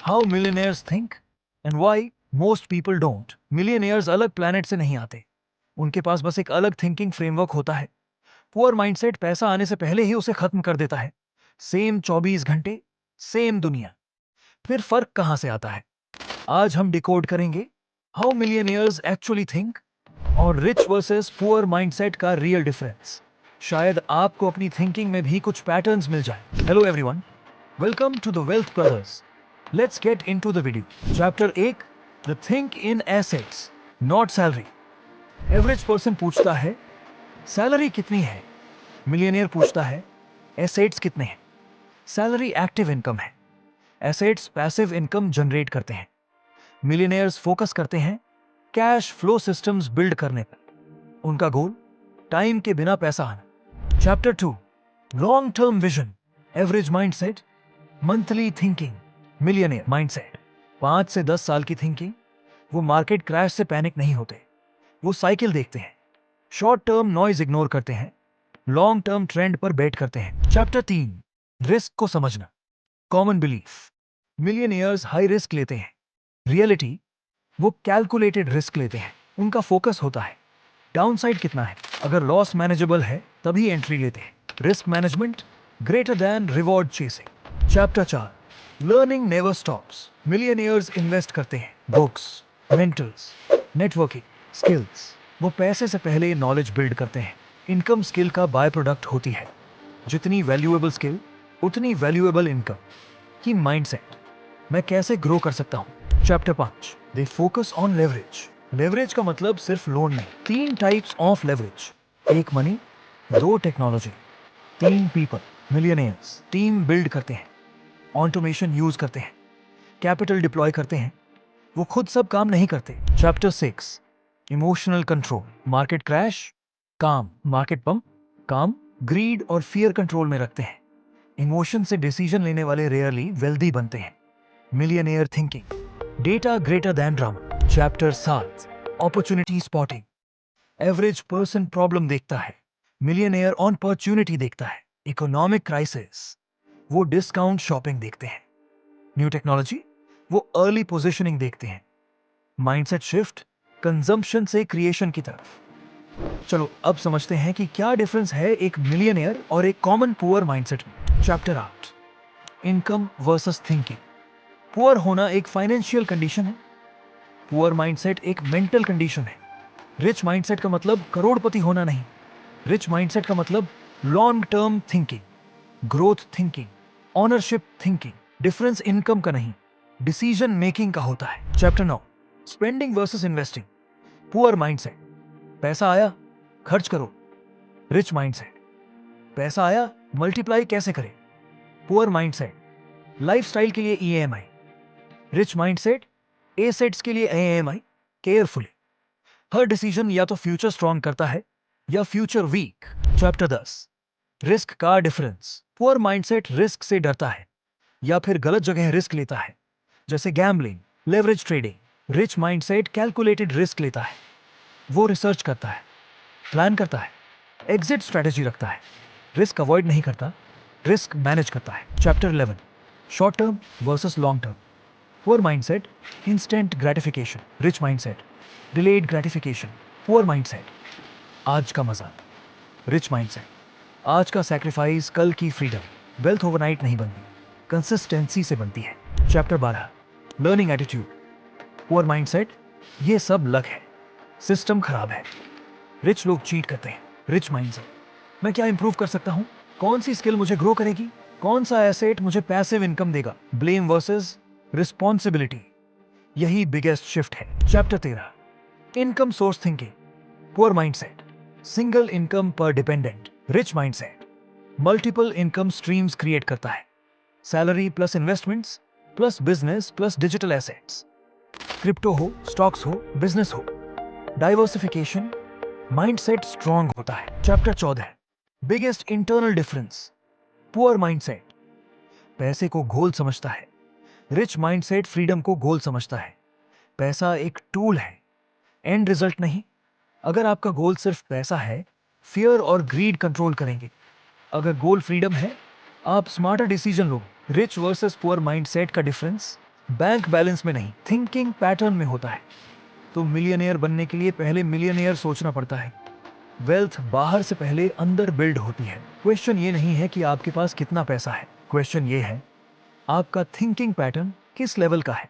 How millionaires think and why most people don't. Millionaires अलग planet से नहीं आते, उनके पास बस एक अलग थिंकिंग फ्रेमवर्क होता है। पुअर माइंडसेट पैसा आने से पहले ही उसे खत्म कर देता है। सेम 24 घंटे, सेम दुनिया। फिर फर्क कहां से आता है? आज हम डिकोड करेंगे हाउ मिलियनेयर्स एक्चुअली थिंक और रिच वर्सेस पुअर माइंडसेट का रियल डिफरेंस। शायद आपको अपनी थिंकिंग में भी कुछ पैटर्न्स मिल जाए। Hello everyone, welcome to the Wealth Brothers. Let's get into the video. Chapter 1, the think in assets not salary. Average person पूछता है सैलरी कितनी है, मिलियनियर पूछता है एसेट्स कितने हैं। सैलरी एक्टिव इनकम है, एसेट्स पैसिव इनकम जनरेट करते हैं। मिलियनियर्स फोकस करते हैं कैश फ्लो सिस्टम्स बिल्ड करने पर। उनका गोल टाइम के बिना पैसा आना। Chapter 2, long term vision. Average mindset monthly thinking, millionaire mindset 5 से 10 साल की थिंकिंग। वो मार्केट क्रैश से पैनिक नहीं होते, वो साइकिल देखते हैं, शॉर्ट टर्म नॉइज इग्नोर करते हैं, लॉन्ग टर्म ट्रेंड पर बेट करते हैं। चैप्टर 3, रिस्क को समझना। Common belief, millionaires high risk लेते हैं। रियलिटी, वो कैलकुलेटेड रिस्क लेते हैं। उनका फोकस होता है डाउनसाइड कितना है, अगर लॉस मैनेजेबल है तभी एंट्री लेते हैं। Risk management greater than reward chasing. Chapter 4, learning never stops. Millionaires invest करते हैं बुक्स, मेंटर्स, नेटवर्किंग, स्किल्स। वो पैसे से पहले नॉलेज बिल्ड करते हैं। इनकम स्किल का बाय प्रोडक्ट होती है। जितनी वैल्यूएबल स्किल उतनी वैल्यूएबल इनकम। की माइंडसेट, मैं कैसे ग्रो कर सकता हूं। Chapter 5, they focus on leverage. Leverage का मतलब सिर्फ लोन नहीं। 3 types of leverage, 1 money, 2 technology, 3 people. Millionaires team build करते हैं, ऑटोमेशन यूज करते हैं, कैपिटल डिप्लॉय करते हैं। वो खुद सब काम नहीं करते। Chapter 6, emotional control. Market crash काम, मार्केट पंप काम। ग्रीड और फियर कंट्रोल में रखते हैं। इमोशन से डिसीजन लेने वाले रेयरली वेल्दी बनते हैं। Millionaire thinking, data greater than drama. Chapter 7, opportunity spotting. Average person problem देखता है, मिलियनियर अपॉर्चुनिटी देखता है। इकोनॉमिक क्राइसिस, वो डिस्काउंट शॉपिंग देखते हैं। न्यू टेक्नोलॉजी, वो अर्ली पोजीशनिंग देखते हैं। माइंडसेट शिफ्ट, कंजम्पशन से क्रिएशन की तरफ। चलो अब समझते हैं कि क्या डिफरेंस है एक मिलियनियर और एक कॉमन पुअर माइंडसेट में। Chapter 8, income versus thinking. Poor होना एक फाइनेंशियल कंडीशन है, पुअर माइंडसेट एक मेंटल कंडीशन है। रिच माइंडसेट का मतलब करोड़पति होना नहीं, रिच माइंडसेट का मतलब long term thinking, growth thinking, ownership thinking. Difference income का नहीं, डिसीजन मेकिंग का होता है। Chapter 9, spending versus investing. Poor mindset, पैसा आया खर्च करो। रिच माइंडसेट, पैसा आया मल्टीप्लाई कैसे करें। पुअर माइंडसेट, लाइफस्टाइल के लिए ईएमआई। रिच माइंडसेट, एसेट्स के लिए ईएमआई केयरफुली। हर डिसीजन या तो फ्यूचर स्ट्रॉन्ग करता है या फ्यूचर वीक। चैप्टर 10, रिस्क का डिफरेंस। पुअर माइंडसेट रिस्क से डरता है या फिर गलत जगह रिस्क लेता है, जैसे gambling, leverage trading. Rich mindset calculated risk लेता है, वो रिसर्च करता है, प्लान करता है, एग्जिट स्ट्रेटेजी रखता है। रिस्क अवॉइड नहीं करता, रिस्क मैनेज करता है। Chapter 11, short term versus long term. Poor mindset instant gratification, rich mindset delayed gratification. Poor mindset आज का मजा, रिच माइंडसेट आज का सैक्रिफाइस कल की फ्रीडम। वेल्थ ओवरनाइट नहीं बनती, कंसिस्टेंसी से बनती है। Chapter 12, learning attitude. Poor mindset, ये सब लक है, सिस्टम खराब है, रिच लोग चीट करते हैं। रिच माइंडसेट, मैं क्या इंप्रूव कर सकता हूं, कौन सी स्किल मुझे ग्रो करेगी, कौन सा एसेट मुझे पैसिव इनकम देगा। ब्लेम वर्सेस रिस्पॉन्सिबिलिटी, यही बिगेस्ट शिफ्ट है। Chapter 13, income source thinking. Poor mindset, single income पर dependent. Rich mindset, multiple income streams create करता है, salary plus investments plus business plus digital assets. Crypto हो, stocks हो, business हो, diversification. Mindset strong होता है। Chapter 14, biggest internal difference. Poor mindset पैसे को गोल समझता है, रिच माइंडसेट फ्रीडम को गोल समझता है। पैसा एक टूल है, एंड रिजल्ट नहीं। अगर आपका गोल सिर्फ पैसा है, फियर और ग्रीड कंट्रोल करेंगे। अगर गोल फ्रीडम है, आप स्मार्टर डिसीजन लो। रिच वर्सेस पुअर माइंडसेट का डिफरेंस, बैंक बैलेंस में नहीं, थिंकिंग पैटर्न में होता है। तो मिलियनेयर बनने के लिए पहले मिलियनेयर सोचना पड़ता है। वेल्थ बाहर से पहले अंदर बिल्ड होती है। क्वेश्चन ये नहीं है कि आपके पास कितना पैसा है, क्वेश्चन ये है आपका थिंकिंग पैटर्न किस लेवल का है।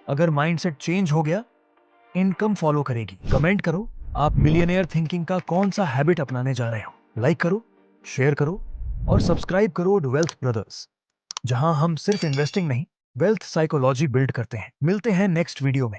अगर माइंडसेट चेंज हो गया, इनकम फॉलो करेगी। कमेंट करो आप मिलियनेयर थिंकिंग का कौन सा हैबिट अपनाने जा रहे हो। लाइक करो, शेयर करो और सब्सक्राइब करो वेल्थ ब्रदर्स, जहां हम सिर्फ इन्वेस्टिंग नहीं, वेल्थ साइकोलॉजी बिल्ड करते हैं। मिलते हैं नेक्स्ट वीडियो में।